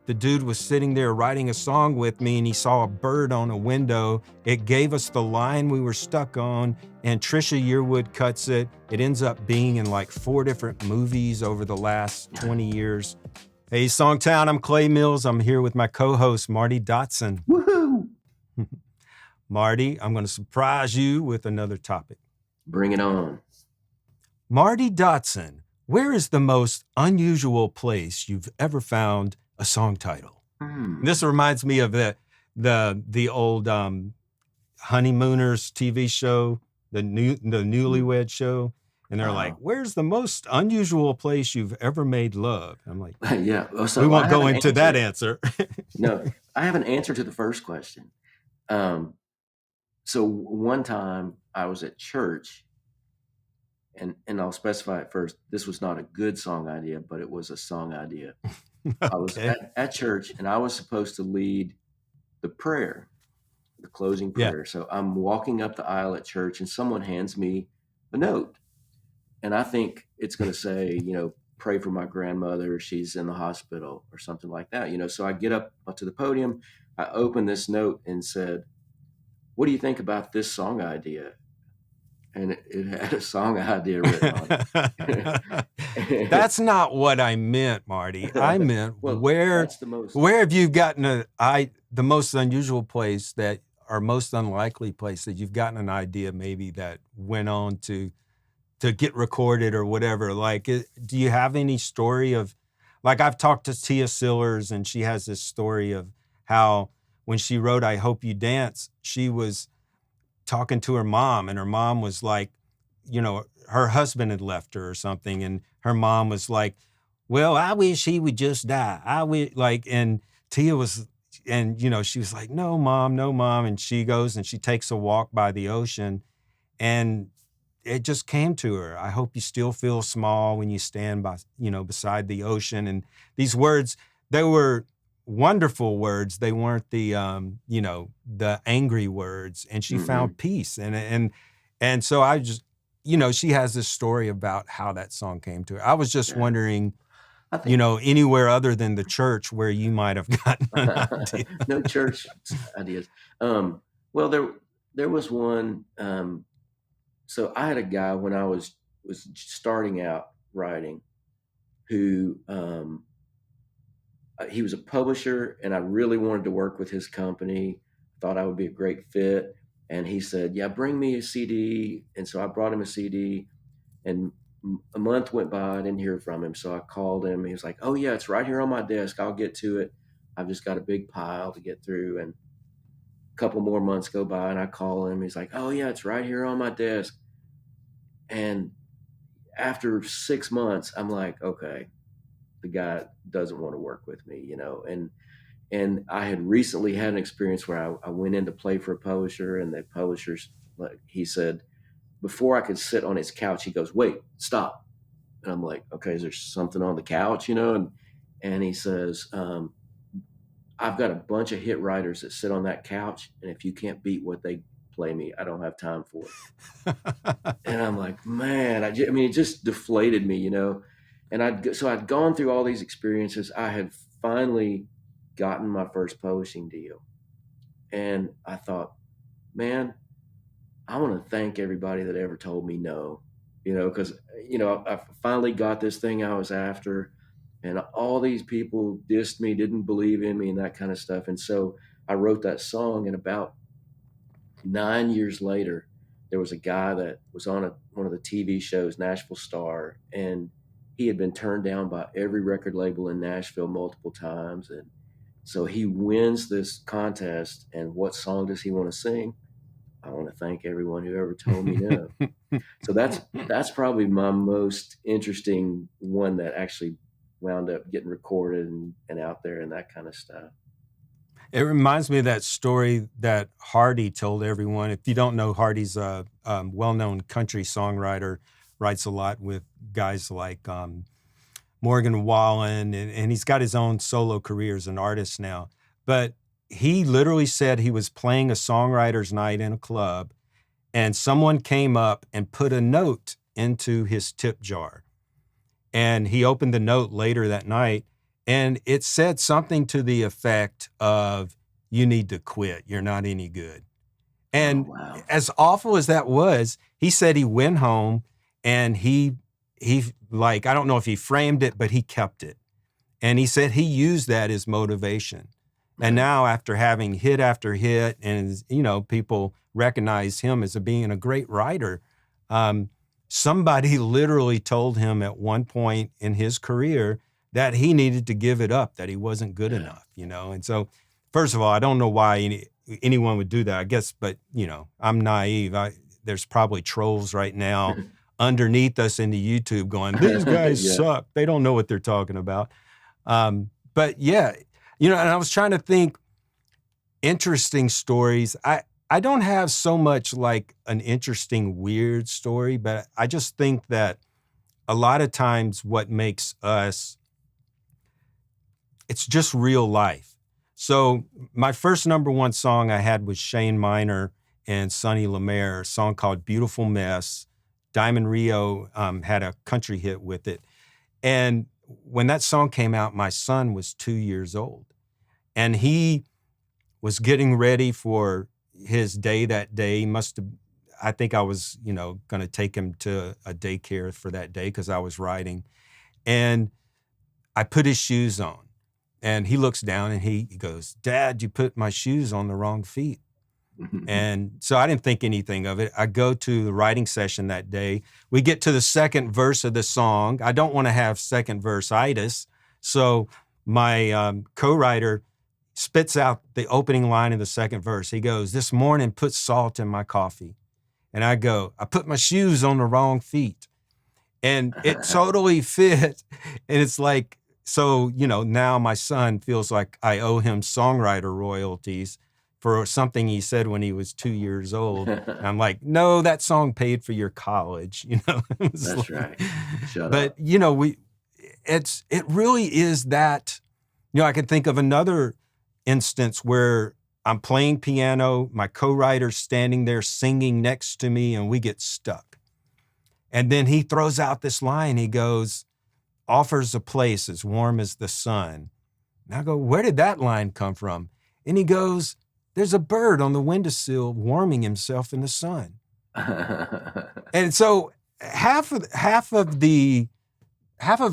the dude was sitting there writing a song with me and he saw a bird on a window. It gave us the line we were stuck on, and Trisha Yearwood cuts it. It ends up being in like 4 different movies over the last 20 years. Hey, Songtown, I'm Clay Mills. I'm here with my co-host, Marty Dotson. Woohoo! Marty, I'm going to surprise you with another topic. Bring it on. Marty Dotson, where is the most unusual place you've ever found a song title? This reminds me of the old Honeymooners TV show, the Newlywed Show, and they're like, "Where's the most unusual place you've ever made love?" I'm like, yeah. So we won't go into that answer. No, I have an answer to the first question. So one time I was at church, and I'll specify it first. This was not a good song idea, but it was a song idea. Okay. I was at church, and I was supposed to lead the prayer, the closing prayer. Yeah. So I'm walking up the aisle at church, and someone hands me a note. And I think it's going to say, pray for my grandmother. She's in the hospital or something like that. So I get up to the podium. I open this note and said, "What do you think about this song idea?" And it had a song idea written on it. That's not what I meant, Marty. I meant where have you gotten the most unusual place or most unlikely place that you've gotten an idea maybe that went on to get recorded or whatever? Like, do you have any story of, like, I've talked to Tia Sillers, and she has this story of how when she wrote I Hope You Dance, she was talking to her mom, and her mom was like, her husband had left her or something, and her mom was like, "Well, I wish he would just die. I wish," and Tia was, and she was like, no mom," and she goes and she takes a walk by the ocean, and it just came to her. "I hope you still feel small when you stand by, beside the ocean." And these words, they were wonderful words. They weren't the the angry words, and she found peace. And so I just, she has this story about how that song came to her. I was just wondering, anywhere other than the church where you might have gotten an idea. No church ideas. Well, there was one. So I had a guy when I was starting out writing who, he was a publisher, and I really wanted to work with his company. Thought I would be a great fit. And he said, "Yeah, bring me a CD." And so I brought him a CD, and a month went by. I didn't hear from him. So I called him. He was like, "Oh yeah, it's right here on my desk. I'll get to it. I've just got a big pile to get through." And a couple more months go by, and I call him. He's like, "Oh yeah, it's right here on my desk." And after 6 months, I'm like, okay, the guy doesn't want to work with me, and I had recently had an experience where I went in to play for a publisher, and the publisher's, like, he said, before I could sit on his couch, he goes, "Wait, stop." And I'm like, okay, is there something on the couch, and he says, "I've got a bunch of hit writers that sit on that couch, and if you can't beat what they play me, I don't have time for it." And I'm like, man, it just deflated me, and I'd gone through all these experiences. I had finally gotten my first publishing deal, and I thought, man, I want to thank everybody that ever told me no, because I finally got this thing I was after, and all these people dissed me, didn't believe in me, and that kind of stuff. And so I wrote that song, and about 9 years later, there was a guy that was on one of the TV shows, Nashville Star, and he had been turned down by every record label in Nashville multiple times. And so he wins this contest, and what song does he want to sing? "I want to thank everyone who ever told me no." So that's probably my most interesting one that actually wound up getting recorded and out there and that kind of stuff. It reminds me of that story that Hardy told everyone. If you don't know, Hardy's a well-known country songwriter, writes a lot with guys like Morgan Wallen, and he's got his own solo career as an artist now. But he literally said he was playing a songwriter's night in a club, and someone came up and put a note into his tip jar. And he opened the note later that night, And it said something to the effect of, you need to quit. You're not any good. And wow. as awful as that was, he said he went home and he like, I don't know if he framed it, but he kept it. And he said he used that as motivation. And now after having hit after hit, and people recognize him as being a great writer, somebody literally told him at one point in his career that he needed to give it up, that he wasn't good enough, And so, first of all, I don't know why anyone would do that, I guess, but I'm naive. There's probably trolls right now underneath us in the YouTube going, these guys suck. They don't know what they're talking about. But yeah, and I was trying to think interesting stories. I don't have so much like an interesting, weird story, but I just think that a lot of times what makes us, it's just real life. So my first number one song I had was Shane Miner and Sonny Lemaire, a song called Beautiful Mess. Diamond Rio had a country hit with it. And when that song came out, my son was 2 years old. And he was getting ready for his day that day. I think I was, going to take him to a daycare for that day because I was writing. And I put his shoes on. And he looks down and he goes, Dad, you put my shoes on the wrong feet. And so I didn't think anything of it. I go to the writing session that day. We get to the second verse of the song. I don't want to have second verse-itis. So my co-writer spits out the opening line of the second verse. He goes, this morning put salt in my coffee. And I go, I put my shoes on the wrong feet. And it totally fit. And it's like, so, now my son feels like I owe him songwriter royalties for something he said when he was 2 years old. And I'm like, no, that song paid for your college, That's like, right. Shut but, up. It really is that, I can think of another instance where I'm playing piano, my co-writer's standing there singing next to me, and we get stuck. And then he throws out this line. He goes, offers a place as warm as the sun. And I go, where did that line come from? And he goes, there's a bird on the windowsill warming himself in the sun. And so half of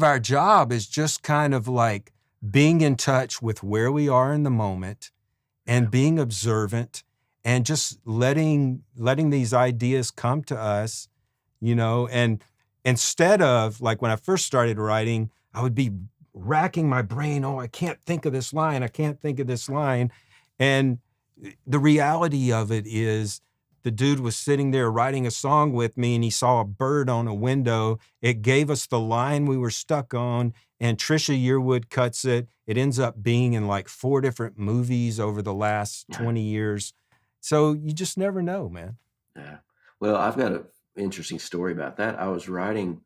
our job is just kind of like being in touch with where we are in the moment and being observant and just letting these ideas come to us, and instead of, like, when I first started writing, I would be racking my brain. Oh, I can't think of this line. I can't think of this line. And the reality of it is the dude was sitting there writing a song with me and he saw a bird on a window. It gave us the line we were stuck on, and Trisha Yearwood cuts it. It ends up being in like 4 different movies over the last 20 years. So you just never know, man. Yeah. Well, I've got an interesting story about that. I was writing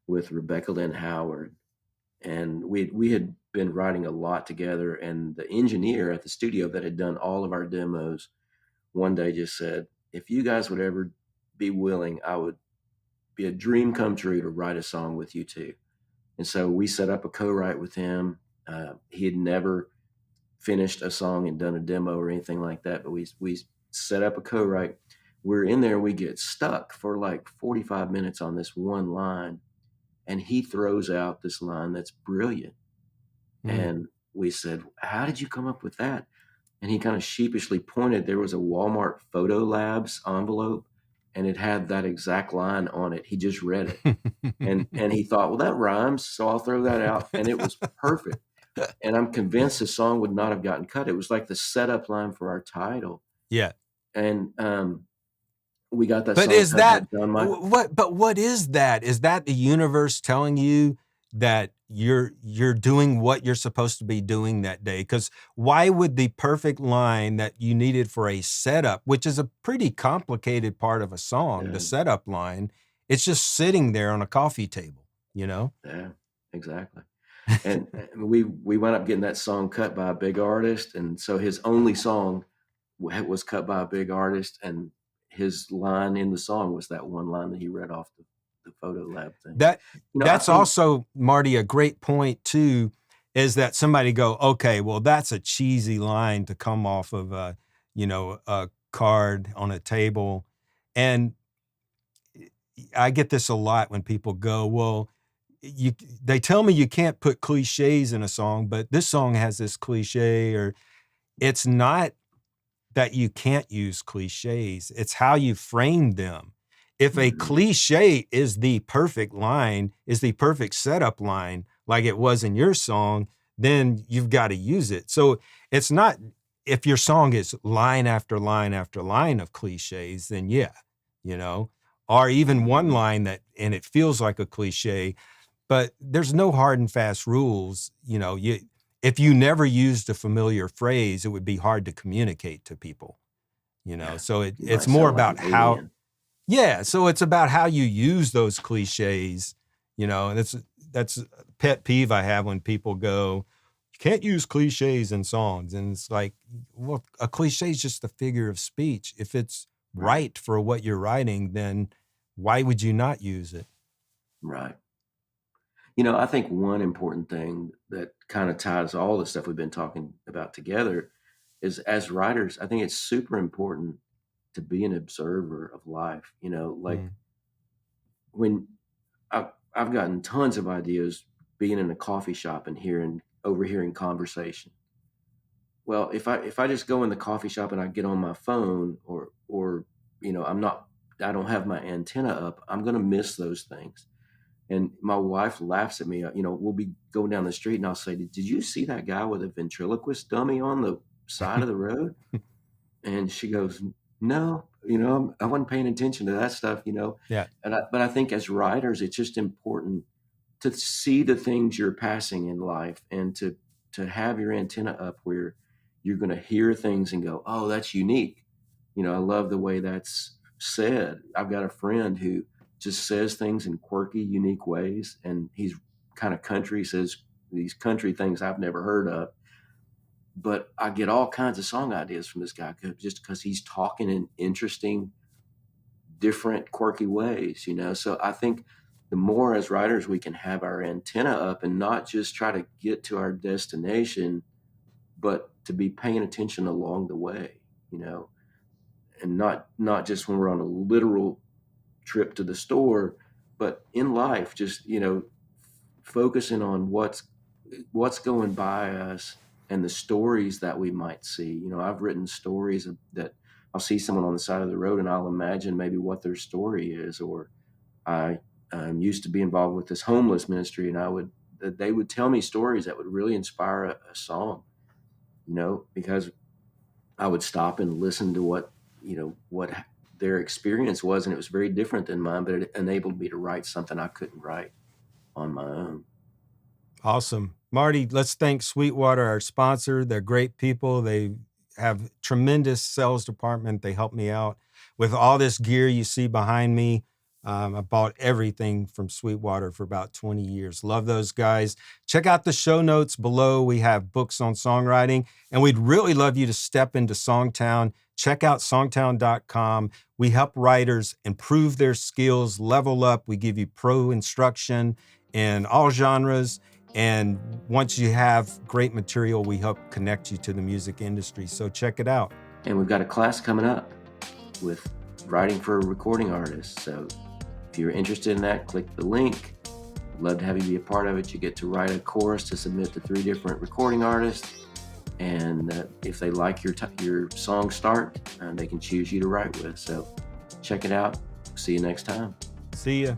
with Rebecca Lynn Howard, and we had been writing a lot together, and the engineer at the studio that had done all of our demos one day just said, if you guys would ever be willing, I would be a dream come true to write a song with you two. And so we set up a co-write with him. He had never finished a song and done a demo or anything like that, but we set up a co-write. We're in there, we get stuck for like 45 minutes on this one line, and he throws out this line that's brilliant. And we said, how did you come up with that? And he kind of sheepishly pointed. There was a Walmart Photo Labs envelope, and it had that exact line on it. He just read it. and he thought, well, that rhymes, so I'll throw that out. And it was perfect. And I'm convinced the song would not have gotten cut. It was like the setup line for our title. Yeah. And we got that but song. Is that what is that? Is that the universe telling you that you're doing what you're supposed to be doing that day? Because why would the perfect line that you needed for a setup, which is a pretty complicated part of a song, the setup line, it's just sitting there on a coffee table, Yeah, exactly. And we wound up getting that song cut by a big artist, and so his only song was cut by a big artist, and his line in the song was that one line that he read off the Photo Lab thing. That's also, Marty, a great point too. is that somebody go, okay, well, that's a cheesy line to come off of a card on a table. And I get this a lot when people go, well, they tell me you can't put cliches in a song, but this song has this cliche. Or it's not that you can't use cliches. It's how you frame them. If a cliche is the perfect line, is the perfect setup line, like it was in your song, then you've got to use it. So it's not, if your song is line after line after line of cliches, then yeah, or even one line and it feels like a cliche, but there's no hard and fast rules. If you never used a familiar phrase, it would be hard to communicate to people, so it's more about how, so it's about how you use those cliches, and that's a pet peeve I have when people go, you can't use cliches in songs. And it's like, well, a cliche is just a figure of speech. If it's right for what you're writing, then why would you not use it? Right. I think one important thing that kind of ties all the stuff we've been talking about together is, as writers, I think it's super important to be an observer of life. When I've gotten tons of ideas being in a coffee shop and overhearing conversation. Well, if I just go in the coffee shop and I get on my phone or I don't have my antenna up, I'm going to miss those things. And my wife laughs at me. We'll be going down the street and I'll say, did you see that guy with a ventriloquist dummy on the side of the road? And she goes, no, I wasn't paying attention to that stuff, Yeah. But I think as writers, it's just important to see the things you're passing in life and to have your antenna up where you're going to hear things and go, oh, that's unique. I love the way that's said. I've got a friend who just says things in quirky, unique ways. And he's kind of country, says these country things I've never heard of. But I get all kinds of song ideas from this guy just because he's talking in interesting, different, quirky ways, So I think the more as writers we can have our antenna up and not just try to get to our destination, but to be paying attention along the way, and not just when we're on a literal trip to the store, but in life, just, focusing on what's going by us and the stories that we might see. I've written stories that I'll see someone on the side of the road and I'll imagine maybe what their story is. Or I used to be involved with this homeless ministry, and they would tell me stories that would really inspire a song, because I would stop and listen to what their experience was, and it was very different than mine, but it enabled me to write something I couldn't write on my own. Awesome. Marty, let's thank Sweetwater, our sponsor. They're great people. They have tremendous sales department. They help me out with all this gear you see behind me. I bought everything from Sweetwater for about 20 years. Love those guys. Check out the show notes below. We have books on songwriting, and we'd really love you to step into SongTown. Check out songtown.com. We help writers improve their skills, level up. We give you pro instruction in all genres. And once you have great material, we help connect you to the music industry. So check it out. And we've got a class coming up with writing for recording artists. So if you're interested in that, click the link. Love to have you be a part of it. You get to write a chorus to submit to 3 different recording artists. And if they like your song start, they can choose you to write with. So check it out. See you next time. See ya.